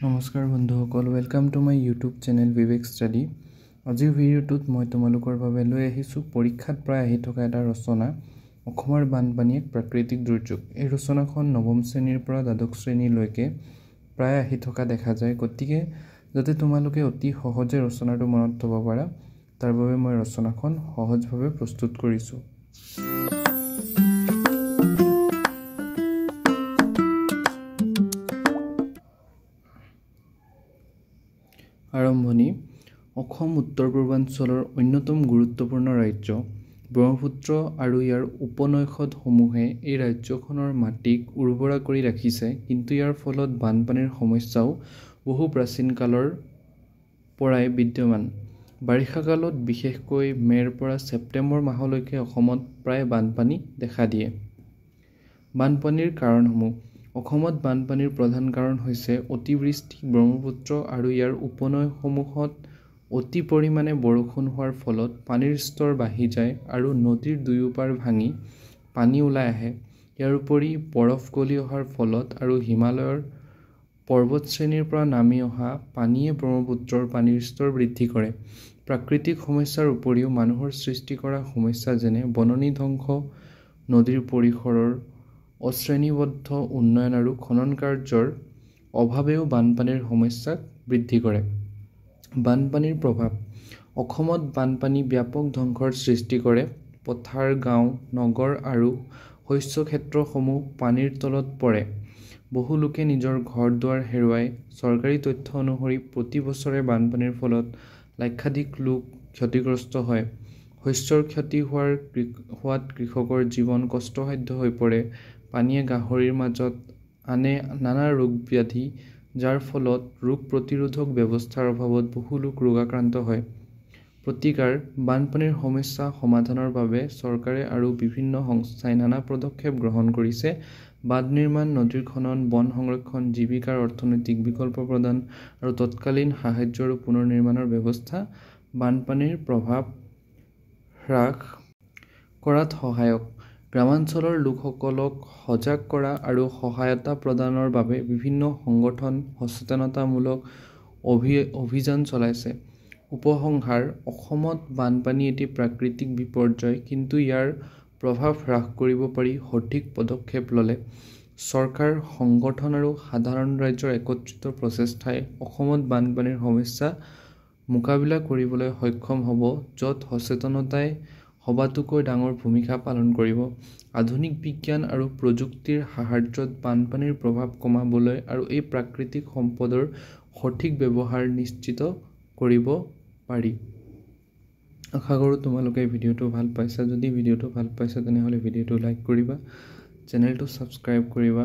নমস্কাৰ বন্ধুসকল, welcome to my YouTube channel Vivek study. আজিৰ ভিডিঅ'টোত মই তোমালোকৰ বাবে লৈ আহিছোঁ পৰীক্ষাত প্ৰায় আহি থকা এটা ৰচনা, অসমৰ বানপানী এক প্ৰাকৃতিক দুৰ্যোগ। এই ৰচনাখন নৱম শ্ৰেণীৰ পৰা দ্বাদশ শ্ৰেণীলৈকে প্ৰায় আহি থকা দেখা যায়। গতিকে যাতে তোমালোকে অতি সহজে ৰচনাটো মনত থ'ব পাৰা, তাৰ বাবে মই ৰচনাখন সহজভাৱে প্ৰস্তুত কৰিছোঁ। আৰম্ভণি। অসম উত্তৰ পূৰ্বাঞ্চলৰ অন্যতম গুৰুত্বপূৰ্ণ ৰাজ্য। ব্ৰহ্মপুত্ৰ আৰু ইয়াৰ উপনৈখদসমূহে এই ৰাজ্যখনৰ মাটিক উৰ্বৰা কৰি ৰাখিছে, কিন্তু ইয়াৰ ফলত বানপানীৰ সমস্যাও বহু প্ৰাচীন কালৰ পৰাই বিদ্যমান। বাৰিষা কালত, বিশেষকৈ মে'ৰ পৰা ছেপ্টেম্বৰ মাহলৈকে অসমত প্ৰায় বানপানী দেখা দিয়ে। বানপানীৰ কাৰণসমূহ। অসমত বানপানীৰ প্ৰধান কাৰণ হৈছে অতিবৃষ্টি। ব্ৰহ্মপুত্ৰ আৰু ইয়াৰ উপনৈসমূহত অতি পৰিমাণে বৰষুণ হোৱাৰ ফলত পানীৰ স্তৰ বাঢ়ি যায় আৰু নদীৰ দুয়োপাৰ ভাঙি পানী ওলাই আহে। ইয়াৰ উপৰি বৰফ গলি অহাৰ ফলত আৰু হিমালয়ৰ পৰ্বতশ্ৰেণীৰ পৰা নামি অহা পানীয়ে ব্ৰহ্মপুত্ৰৰ পানীৰ স্তৰ বৃদ্ধি কৰে। প্ৰাকৃতিক সমস্যাৰ উপৰিও মানুহৰ সৃষ্টি কৰা সমস্যা যেনে বননি ধ্বংস, নদীৰ পৰিসৰৰ অশ্ৰেণীবদ্ধ উন্নয়ন আৰু খনন কাৰ্যৰ অভাৱেও বানপানীৰ সমস্যাক বৃদ্ধি কৰে। বানপানীৰ প্ৰভাৱ। অসমত বানপানী ব্যাপক ধ্বংসৰ সৃষ্টি কৰে। পথাৰ, গাঁও, নগৰ আৰু শস্যক্ষেত্ৰসমূহ পানীৰ তলত পৰে। বহু লোকে নিজৰ ঘৰ-দুৱাৰ হেৰুৱায়। চৰকাৰী তথ্য অনুসৰি প্ৰতি বছৰে বানপানীৰ ফলত লক্ষাধিক লোক ক্ষতিগ্ৰস্ত হয়। শস্যৰ ক্ষতি হোৱাত কৃষকৰ জীৱন কষ্টসাধ্য হৈ পৰে। পানীয়ে গাহৰিৰ মাজত আনে নানা ৰোগ-ব্যাধি, যাৰ ফলত ৰোগ প্ৰতিৰোধক ব্যৱস্থাৰ অভাৱত বহু লোক ৰোগাক্ৰান্ত হয়। প্ৰতিকাৰ। বানপানীৰ সমস্যা সমাধানৰ বাবে চৰকাৰে আৰু বিভিন্ন সংস্থাই নানা পদক্ষেপ গ্ৰহণ কৰিছে। বাঁধ নিৰ্মাণ, নদীৰ খনন, বন সংৰক্ষণ, জীৱিকাৰ অৰ্থনৈতিক বিকল্প প্ৰদান আৰু তৎকালীন সাহায্য আৰু পুনৰ নিৰ্মাণৰ ব্যৱস্থা বানপানীৰ প্ৰভাৱ হ্ৰাস কৰাত সহায়ক। গ্ৰামাঞ্চলৰ লোকসকলক সজাগ কৰা আৰু সহায়তা প্ৰদানৰ বাবে বিভিন্ন সংগঠন সচেতনতামূলক অভিযান চলাইছে। উপসংহাৰ। অসমত বানপানী এটি প্ৰাকৃতিক বিপৰ্যয়, কিন্তু ইয়াৰ প্ৰভাৱ হ্ৰাস কৰিব পাৰি সঠিক পদক্ষেপ ল'লে। চৰকাৰ, সংগঠন আৰু সাধাৰণ ৰাইজৰ একত্ৰিত প্ৰচেষ্টাই অসমত বানপানীৰ সমস্যা মোকাবিলা কৰিবলৈ সক্ষম হ'ব, য'ত সচেতনতাই সবাতোকৈ ডাঙৰ ভূমিকা পালন কৰিব। আধুনিক বিজ্ঞান আৰু প্ৰযুক্তিৰ সাহায্যত বানপানীৰ প্ৰভাৱ কমাবলৈ আৰু এই প্ৰাকৃতিক সম্পদৰ সঠিক ব্যৱহাৰ নিশ্চিত কৰিব পাৰি। আশা কৰোঁ তোমালোকে ভিডিঅ'টো ভাল পাইছা। যদি ভিডিঅ'টো ভাল পাইছা তেনেহ'লে ভিডিঅ'টো লাইক কৰিবা, চেনেলটো ছাবস্ক্ৰাইব কৰিবা।